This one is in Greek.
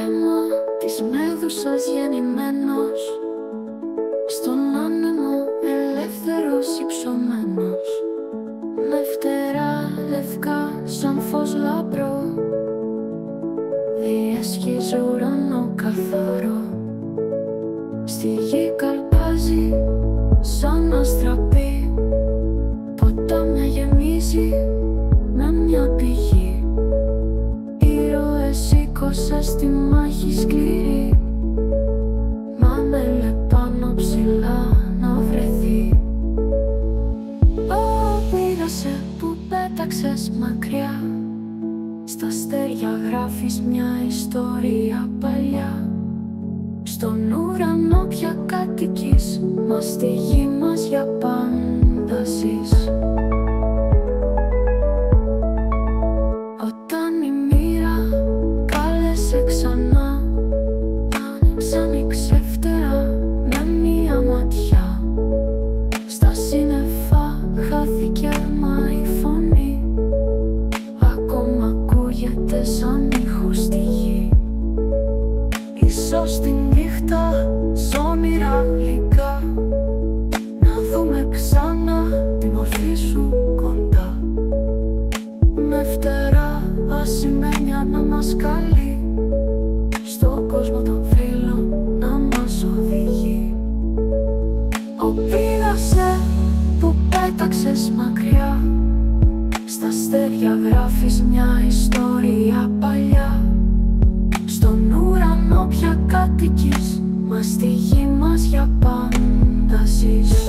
αίμα της μέδουσας γεννημένος, στον άνεμο ελεύθερος υψωμένος, με φτερά λευκά σαν φως λαμπρό, διέσχιζε ουρανό καθαρό. Στη γη καλπάζει σαν αστραπή, ποτάμια γεμίζει με μια πηγή. Ήρωες σήκωσε στη μάχη σκληρή, μα ανέλε πάνω ψηλά να βρεθεί. Πήγασε που πέταξες μακριά, στα αστέρια γράφεις μια ιστορία παλιά. Στον ουρανό πια κατοικείς, μα στη γη μας για πάντα ζεις. Όταν η μοίρα κάλεσε ξανά, άνοιξε φτερά με μια ματιά. Στα σύννεφα χάθηκε μα η φωνή, ακόμα ακούγεται σαν ήχος στη γη. Ίσως τη νύχτα σ' όνειρα γλυκά να δούμε ξανά τη μορφή σου κοντά, με φτερά ασημένια να μας καλεί, στον κόσμο των φίλων να μας οδηγεί. Πήγασε που πέταξες μακριά, στα αστέρια γράφεις μια ιστορία παλιά. Στον ουρανό πια κατοικείς, μα στη γη μας για πάντα ζεις.